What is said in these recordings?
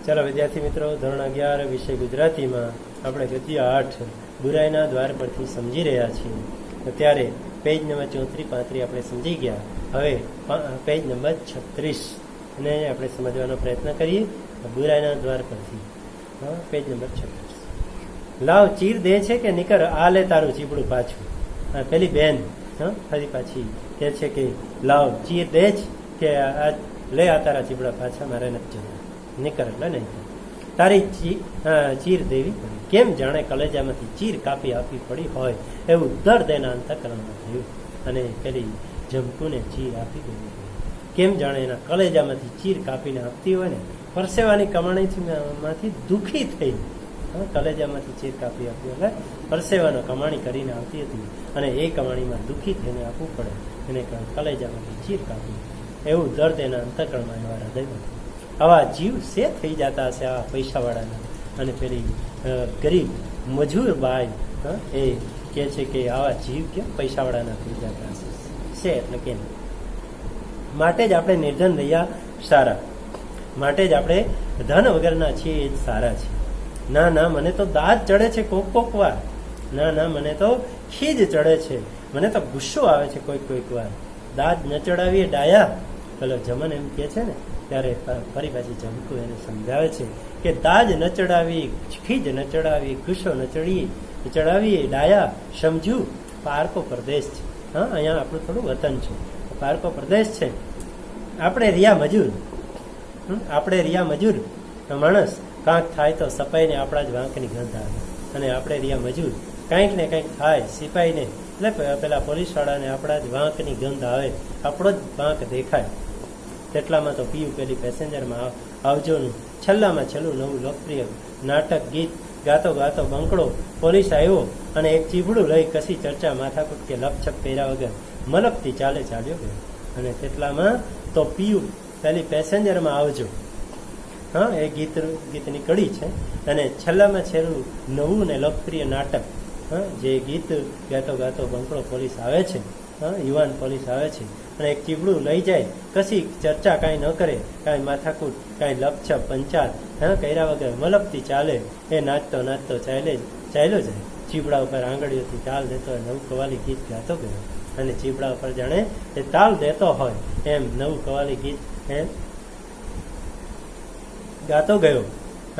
ચાલો વિદ્યાર્થી મિત્રો, ધોરણ 11 વિષય ગુજરાતીમાં આપણે ગદ્ય 8 બુરાઈના દ્વાર પરથી સમજી રહ્યા છીએ. અત્યારે પેજ નંબર 34-35 આપણે સમજી ગયા. હવે પેજ નંબર 36 ને આપણે સમજવાનો પ્રયત્ન કરીએ. બુરાઈના દ્વાર પરથી પેજ નંબર 36. લાવ ચીર દે છે કે નીકર આ લે તારું ચીપડું પાછું. પેલી બેન ફરી પાછી કહે છે કે લાવ ચીર દે જ કે આ લે આ તારા ચીપડા પાછા, મારે નથી જતા. નીકર એટલે નહીં તારી ચીર દેવી પડી. કેમ જાણે કલેજામાંથી ચીર કાપી આપવી પડી હોય એવું દર્દ એના અંતઃકરણમાં થયું અને પેલી જમકુને ચીર આપી દેવી પડી. કેમ જાણે એના કલેજામાંથી ચીર કાપીને આપતી હોય ને, પરસેવાની કમાણીમાંથી દુઃખી થઈ કલેજામાંથી ચીર કાપી આપી એટલે પરસેવાનો કમાણી કરીને આવતી હતી અને એ કમાણીમાં દુઃખી થઈને આપવું પડે એને કલેજામાંથી ચીર કાપી, એવું દર્દ એના અંતઃકરણમાં એવા હૃદયમાં. આવા જીવ સે થઈ જતા હશે આવા પૈસાવાળાના. અને પેલી ગરીબ મજૂર બાઈ એ કહે છે કે આવા જીવ કેમ પૈસાવાળાના થઈ જતા હશે. સે એટલે કેમ? માટે જ આપણે નિર્ધન રહ્યા સારા, માટે જ આપણે ધન વગરના છીએ એ જ સારા છીએ. ના ના મને તો દાંત ચડે છે કોક વાર, ના ના મને તો ખીજ ચડે છે, મને તો ગુસ્સો આવે છે કોઈક વાર. દાંત ન ચડાવીએ ડાયા, પેલો જમન એમ કહે છે ને, ત્યારે ફરી પાછી જમકુ એને સમજાવે છે કે દાજ ન ચડાવી, ખીજ ન ચડાવી, ગુસ્સો ન ચડાવીએ ડાયા, સમજુ પારકો પ્રદેશ છે. અહીંયા આપણું થોડું વતન છે, પારકો પ્રદેશ છે. આપણે રિયા મજૂર માણસ, કાંક થાય તો સપાઈને આપણા જ વાંકની ગંધ આવે. અને આપણે રિયા મજૂર કાંઈક ને કંઈક થાય સિપાહીને એટલે પેલા પોલીસવાળાને આપણા જ વાંકની ગંધ આવે, આપણો જ વાંક દેખાય. તેટલામાં તો પીયું પેલી પેસેન્જરમાં આવજોનું છેલ્લામાં છેલ્લું નવું લોકપ્રિય નાટક ગીત ગાતો ગાતો બંકડો પોલીસ આવ્યો અને એક ચીબડું લઈ કશી ચર્ચા માથાકૂટ કે લપછપ કર્યા વગર મલકથી ચાલ્યો ગયો. અને તેટલામાં તો પીયું પેલી પેસેન્જરમાં આવજો એ ગીતની કડી છે. અને છેલ્લામાં છેલ્લું નવું ને લોકપ્રિય નાટક જે ગીત ગાતો ગાતો બંકડો પોલીસ આવે છે, યુવાન પોલીસ આવે છે અને એક ચીબડું લઈ જાય, કશી ચર્ચા કાંઈ ન કરે, કાંઈ માથાકૂટ, કાંઈ લપછપ પંચાત કર્યા વગર મલકથી ચાલે. એ નાચતો ચાલ્યો જાય. ચીબડા ઉપર આંગળીઓથી તાલ દેતો હોય નવું કવાલી ગીત ગાતો ગયો. અને ચીબડા ઉપર જાણે એ તાલ દેતો હોય એમ નવું કવાલી ગીત ગાતો ગયો.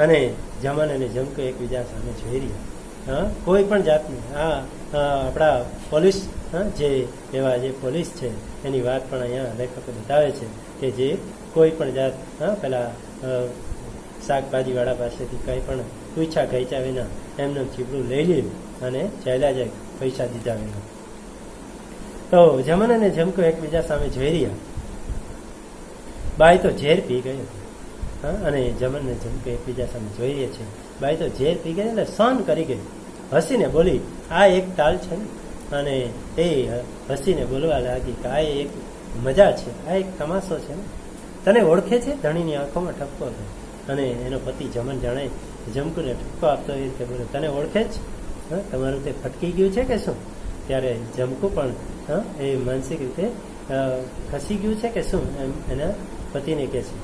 અને જમન અને જમકો એકબીજા સામે જોઈ રહ્યા. કોઈ પણ જાતની આપણા પોલીસ જે એવા જે પોલીસ છે એની વાત પણ અહીંયા લેખકો બતાવે છે કે જે કોઈ પણ જાત પેલા શાકભાજીવાળા પાસેથી કંઈ પણ પૂછા ઘેંચા વિના એમનું ચીબડું લઈ લે અને ચાલ્યા જાય પૈસા દીધા વિના. તો જમન અને જમકો એકબીજા સામે જોઈ રહ્યા. બાઈ તો ઝેર પી ગઈ અને જમન ને જમકો એકબીજા સામે જોઈ રહ્યા છે. બાઈ તો ઝેર પી ગઈ એટલે સહન કરી ગઈ. હસીને બોલી, આ એક તાલ છે ને. અને એ હસીને બોલવા લાગી કે આ એક મજા છે, આ એક તમાશો છે ને. તને ઓળખે છે? ધણીની આંખોમાં ઠપકો હતો. અને એનો પતિ જમન જાણે જમકુને ઠપકો આપતો એ રીતે બોલે, તને ઓળખે જ? તમારું તે ફટકી ગયું છે કે શું? ત્યારે જમકુ પણ એ માનસિક રીતે ખસી ગયું છે કે શું એમ એના પતિને કહે છે.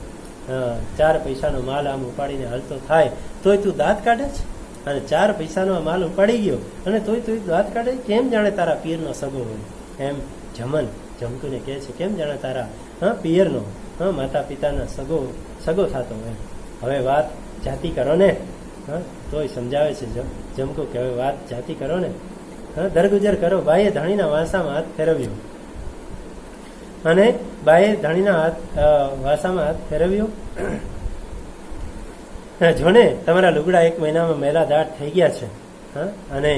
4 પૈસાનો માલ આમ ઉપાડીને હાલતો થાય તોય તું દાંત કાઢે છે? અને 4 પૈસાનો માલ ઉપાડી ગયો અને તોય દાંત કાઢે? કેમ જાણે તારા પિયરનો સગો હોય એમ જમન જમકુને કહે છે. કેમ જાણે તારા પિયરનો માતા પિતાના સગો થતો હોય. હવે વાત જાતિ કરો ને. તોય સમજાવે છે જમકુ કે હવે વાત જાતિ કરો ને. દરગુજર કરો. બાઈએ ધણીના વાસામાં હાથ ફેરવ્યો અને વાસામાં હાથ ફેરવ્યો. જોને તમારા લુગડા 1 મહિનામાં મેલા દાટ થઈ ગયા છે. અને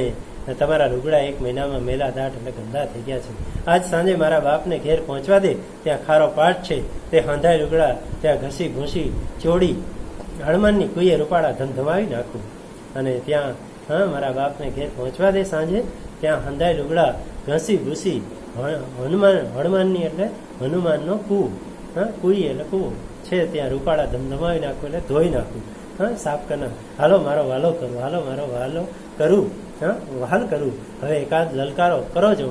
તમારા લુગડા 1 મહિનામાં મેલા દાટ એટલે ગંદા થઈ ગયા છે. આજ સાંજે મારા બાપને ઘેર પહોંચવા દે. ત્યાં ખારો પાટ છે, તે હંધાય લુગડા ત્યાં ઘસી ભૂસી ચોડી હળમાનની કુઈએ રૂપાળા ધમધમાવી નાખું. અને ત્યાં મારા બાપને ઘેર પહોંચવા દે સાંજે, ત્યાં હંધાય લુગડા ઘસી ભૂસી હળમાનની એટલે હનુમાનનો કૂવો, કુઈ એટલે કૂવો છે, ત્યાં રૂપાળા ધમધમાવી નાખું એટલે ધોઈ નાખું, સાફ કરના. હાલો મારો વાલો કરું, હાલો મારો વાલો કરું, વહાલ કરું. હવે એકાદ લલકારો કરો જો.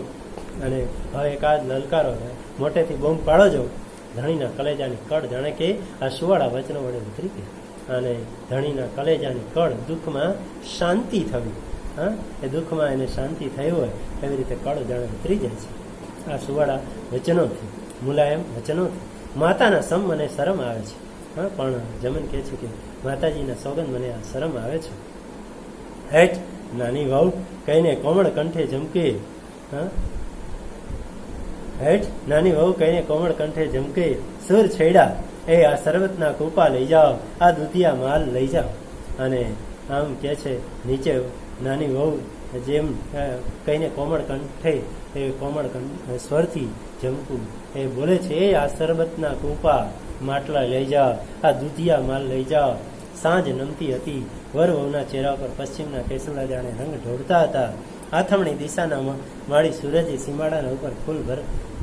અને હવે એકાદ લલકારો મોટેથી બોમ્બ પાડો જો. ધણીના કલેજાની કડ જાણે કે આ સુવાળા વચનો વડે ઉતરી ગઈ. અને ધણીના કલેજાની કળ દુઃખમાં શાંતિ થવી. હા, એ દુઃખમાં એને શાંતિ થઈ હોય એવી રીતે કળ જાણે ઉતરી જાય છે. આ સુવાળા વચનોથી, મુલાયમ વચનોથી માતાના સમ મને શરમ આવે છે. હા, પણ જમન કહે છે કે માતાજીના સોગંદ મને આ શરમ આવે છે. હેઠ નાની વહુ કહીને કોમળ કંઠે ઝમકે. હા, હેઠ નાની વહુ કહીને કોમળ કંઠે ઝમકે, સુર છેડા એ આ શરબતના કૂપા લઈ જાઓ, આ દૂધિયા માલ લઈ જાઓ. અને આમ કે છે નીચે નાની વહુ જેમ કહીને કોમળ કંઠે એ કોમળ સ્વરથી ઝમકું એ બોલે છે, એ આ શરબતના કૂપા માટલા લઈ જાઓ, આ દૂધિયા માલ લઈ જાઓ. સાંજ નમતી હતી, વર વહુના ચહેરા પર પશ્ચિમના કેસુડા જાણે રંગ ઢોળતા હતા. આથમણી દિશાના માળી સૂરજે સીમાડાના ઉપર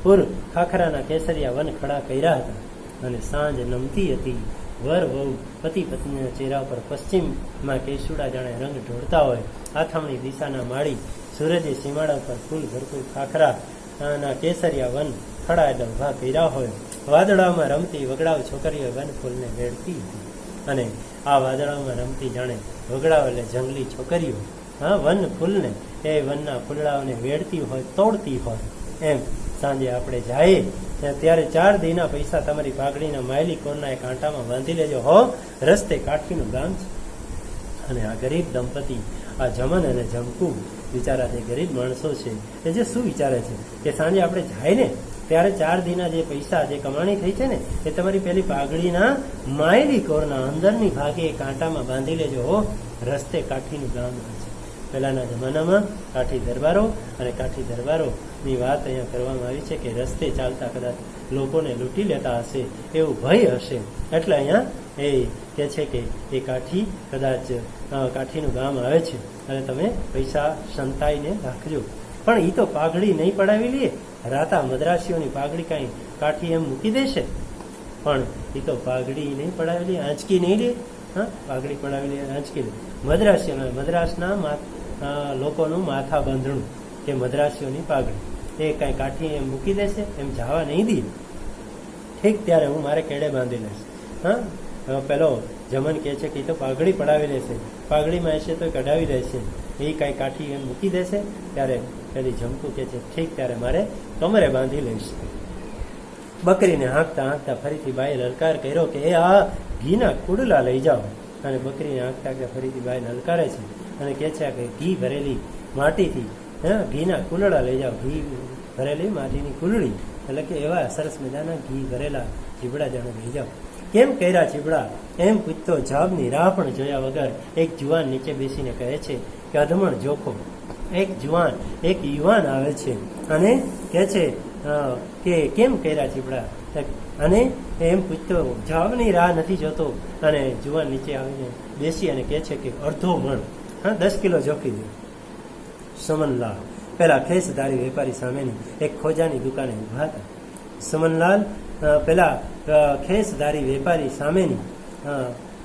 ફૂલ ખાખરાના કેસરિયા વન ખડા કર્યા હતા. અને સાંજ નમતી હતી, વર વહુ પતિ પત્નીના ચહેરા પર પશ્ચિમમાં કેસુડા જાણે રંગ ઢોળતા હોય. આથમણી દિશાના માળી સૂરજે સીમાડા ઉપર ફૂલ ભરપૂર ખાખરાના કેસરિયા વન ખડા એટલે ઉભા કર્યા હોય. વાદળામાં રમતી વગડાવ છોકરીઓ વન ફૂલને વેડતી હતી. અને આ વાદળામાં રમતી જાણે વગડાવ એટલે જંગલી છોકરીઓ હા વન ફૂલને એ વનના ફૂલડાઓને વેડતી હોય, તોડતી હોય. એમ સાંજે આપણે જઈએ ત્યારે 4 દીના પૈસા તમારી પાઘડીના માયલી કોરના એક આંટામાં બાંધી લેજો હો, રસ્તે કાઠીનું ગામ છે. અને આ ગરીબ દંપતી, આ જમન અને જમકુ બિચારા જે ગરીબ માણસો છે એ જે શું વિચારે છે કે સાંજે આપણે જાય ને ત્યારે 4 દીના જે પૈસા જે કમાણી થઈ છે ને એ તમારી પેલી પાઘડીના માયલી કોરના અંદરની ભાગે કાંટામાં બાંધી લેજો હો, રસ્તે કાઠીનું ગામ છે. પહેલાના જમાનામાં કાઠી દરબારો અને કાઠી દરબારોની વાત અહીંયા કરવામાં આવી છે કે રસ્તે ચાલતા કદાચ લોકોને લૂંટી લેતા હશે એવું ભય હશે, એટલે અહીંયા એ કહે છે કે એ કાઠી કદાચ કાઠીનું ગામ આવે છે અને તમે પૈસા સંતાઈને રાખજો. પણ એ તો પાઘડી નહીં પડાવી લે, રાતા મદ્રાસીઓની પાઘડી કાંઈ કાઠી એમ મૂકી દેશે, પણ એ તો પાઘડી નહીં પડાવી લે, આંચકી નહીં લે. હા, પાઘડી પડાવી લે, આંચકી લે. મદ્રાસીઓના મદ્રાસના લોકોનું માથા બાંધણું કે મદ્રાસીઓની પાઘડી એ કાંઈ કાઠી એમ મૂકી દેશે, એમ જવા નહીં દે. ઠીક, ત્યારે હું મારે કેડે બાંધી લઈશ. હા, પેલો જમન કહે છે કે એ તો પાઘડી પડાવી લેશે, પાઘડીમાં હશે તો કઢાવી લેશે, એ કાંઈ કાઠી એમ મૂકી દેશે. ત્યારે પેલી જમકુ કહે છે ઠીક, ત્યારે મારે કમરે બાંધી લઈશ. બકરીને હાંકતા હાંકતા ફરીથી બાઈ લલકાર કર્યો કે એ આ ઘીના કુડલા લઈ જાઓ. અને બકરીને હાંકતા હાંકતા ફરીથી બાઈ લલકારે છે અને કહે છે કે ઘી ભરેલી માટીથી ઘીના કુલડા લઈ જાઓ, ઘી ભરેલી માટીની કુલડી, એટલે કે એવા સરસ મજાના ઘી ભરેલા ચીબડા જાણે લઈ જાઓ. કેમ કર્યા ચીબડા એમ પૂછતો જવાબની રાહ પણ જોયા વગર એક જુવાન નીચે બેસીને કહે છે કે અધમણ જોખો. એક યુવાન આવે છે અને કહે છે કે કેમ કર્યા ચીબડા, અને એમ પૂછતો જવાબની રાહ નથી જોતો. અને જુવાન નીચે આવીને બેસી અને કહે છે કે અડધો મણ, 10 કિલો જોખી દો. સમનલાલ પેલા ખેસધારી વેપારી સામેની એક ખોજાની દુકાને ઉભા હતા. સમનલાલ પેલા ખેસધારી વેપારી સામેની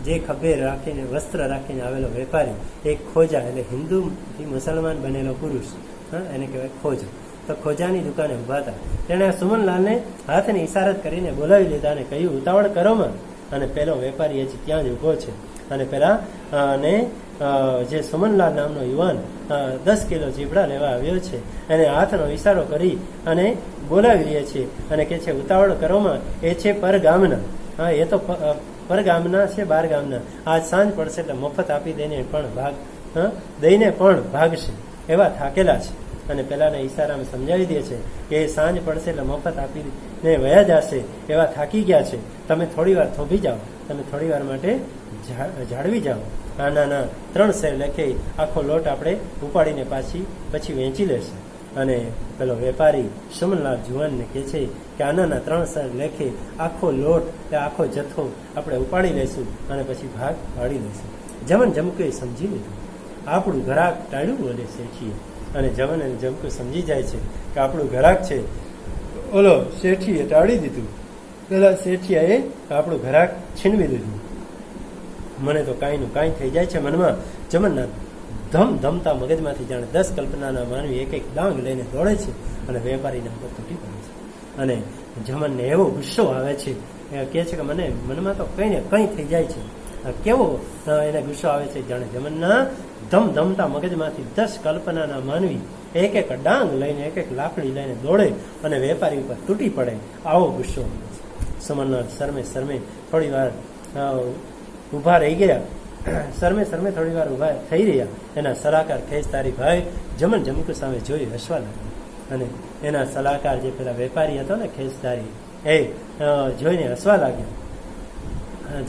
જે ખભે રાખીને વસ્ત્ર રાખીને આવેલો વેપારી, એક ખોજા એટલે હિન્દુથી મુસલમાન બનેલો પુરુષ, એને કહેવાય ખોજા. તો ખોજાની દુકાને ઉભા હતા. તેણે સુમનલાલને હાથની ઇશારત કરીને બોલાવી લીધા અને કહ્યું ઉતાવળ કરોમાં. અને પેલો વેપારી હજી ત્યાં જ ઉભો છે. અને પેલા ને જે સુમનલાલ નામનો યુવાન 10 કિલો ચીબડા લેવા આવ્યો છે એને હાથનો ઇશારો કરી અને બોલાવી રહ્યા છે અને કે છે ઉતાવળ કરોમાં, એ છે પરગામના. હા, એ તો પરગામના છે, 12 ગામના. આજ સાંજ પડશે એટલે મફત આપી દઈને પણ ભાગશે એવા થાકેલા છે. અને પેલાના ઈશારામાં સમજાવી દે છે કે સાંજ પડશે એટલે મફત આપીને વયા જશે એવા થાકી ગયા છે, તમે થોડી વાર થોભી જાઓ, તમે થોડી વાર માટે જાળવી જાઓ. આનાના 3 શેર લેખે આખો લોટ આપણે ઉપાડીને પછી વેચી લેશે. અને પેલો વેપારી સુમનલાલ જુવાનને કહે છે કે આનાના 3 શેર લેખે આખો લોટ આખો જથ્થો આપણે ઉપાડી લઈશું અને પછી ભાગ પાડી લઈશું. જમન જમકુએ સમજી લીધું, આપણું ઘરાક ટાળ્યું બોલે શેઠીએ. અને જમન અને જમકુ સમજી જાય છે કે આપણું ઘરાક છે, ઓલો શેઠીએ ટાળી દીધું, પેલા શેઠિયાએ આપણું ઘરાક છીનવી લીધું. મને તો કાંઈનું કાંઈ થઈ જાય છે મનમાં. જમનના ધમધમતા મગજમાંથી જાણે 10 કલ્પનાના માનવી એક ડાંગ લઈને દોડે છે અને વેપારીના ઉપર તૂટી પડે છે. અને જમનને એવો ગુસ્સો આવે છે, કહે છે કે મને મનમાં તો કંઈ ને કંઈ થઈ જાય છે. કેવો એને ગુસ્સો આવે છે, જાણે જમનના ધમધમતા મગજમાંથી 10 કલ્પનાના માનવી એક એક ડાંગ લઈને એક એક લાકડી લઈને દોડે અને વેપારી ઉપર તૂટી પડે, આવો ગુસ્સો. સમનલાલ શરમે થોડી વાર ઊભા રહી ગયા. શરમે થોડી વાર ઊભા થઈ રહ્યા. એના સલાહકાર ખેસતારી ભાઈ જમન જમકુ સામે જોઈ હસવા લાગ્યા. અને એના સલાહકાર જે પેલા વેપારી હતો ને ખેસતારી, એ જોઈને હસવા લાગ્યા.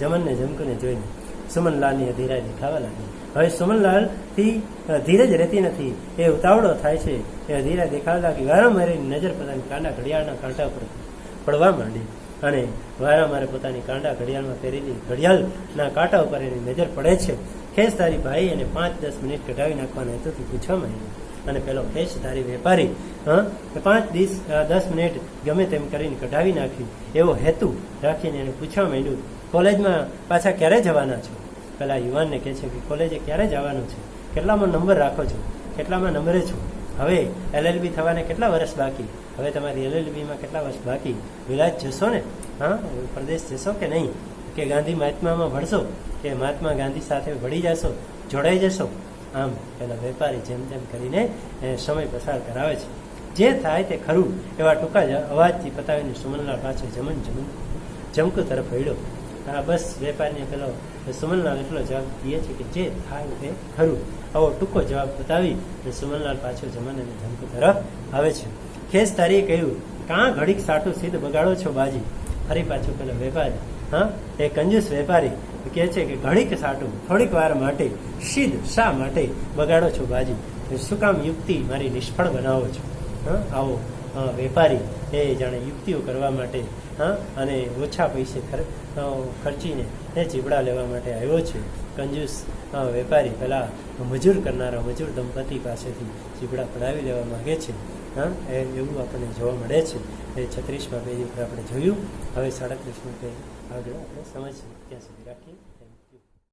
જમનને જમકુને જોઈને સુમનલાલની અધીરાઈ દેખાવા લાગી. હવે સુમનલાલથી ધીરજ રહેતી નથી, એ ઉતાવળો થાય છે, એ અધીરાઈ દેખાવા લાગી. વારંવાર એની નજર પોતાની કાંડા ઘડિયાળના કાંટા પર પડવા માંડી અને વારંવાર પોતાની કાંડા ઘડિયાળમાં પહેરેલી ઘડિયાળના કાંટા ઉપર એની નજર પડે છે. ખેસધારી ભાઈ એને 5-10 મિનિટ કઢાવી નાખવાના હેતુથી પૂછવા માંડ્યું. અને પેલો ખેસધારી વેપારી 5-10 મિનિટ ગમે તેમ કરીને કઢાવી નાખી એવો હેતુ રાખીને એને પૂછવા માંડ્યું, કોલેજમાં પાછા ક્યારે જવાના છો? પેલા યુવાનને કહે છે કે કોલેજે ક્યારે જવાનું છે, કેટલામાં નંબર રાખો છો, કેટલામાં નંબરે છો, હવે LLB થવાને કેટલા વર્ષ બાકી, હવે તમારી LLBમાં કેટલા વર્ષ બાકી, વિલાજ જશો ને, પ્રદેશ જશો કે નહીં, કે ગાંધી મહાત્મામાં ભણશો, કે મહાત્મા ગાંધી સાથે ભળી જશો, જોડાઈ જશો? આમ પેલા વેપારી જેમ તેમ કરીને સમય પસાર કરાવે છે. જે થાય તે ખરું એવા ટૂંકા અવાજથી પતાવીને સુમનલાલ પાછો જમકુ તરફ વળ્યો. બસ વેપારીને પેલો સુમનલાલ એટલો જવાબ દે છે કે જે થાય તે ખરું, આવો ટૂંકો જવાબ બતાવી અને સુમનલાલ પાછો જમન અને જમકુ તરફ આવે છે. ખેસતારીએ કહ્યું, કાં ઘડીક સાટું સીધ બગાડો છો બાજી? ફરી પાછું પેલો વેપારી, એ કંજૂસ વેપારી કહે છે કે ઘડીક સાટું, થોડીક વાર માટે, સીધ શા માટે બગાડો છો બાજી? શું કામ યુક્તિ મારી નિષ્ફળ બનાવો છો? આવો વેપારી એ જાણે યુક્તિઓ કરવા માટે અને ઓછા પૈસે ખર્ચીને એ ચીબડા લેવા માટે આવ્યો છે. કંજૂસ વેપારી પેલા મજૂર કરનારા મજૂર દંપતી પાસેથી ચીબડા પડાવી લેવા માંગે છે. એવું આપણને જોવા મળે છે. એ 36મા પેજ ઉપર આપણે જોયું. હવે 37મા પેજ આગળ આપણે સમજીએ, ત્યાં સુધી રાખીએ.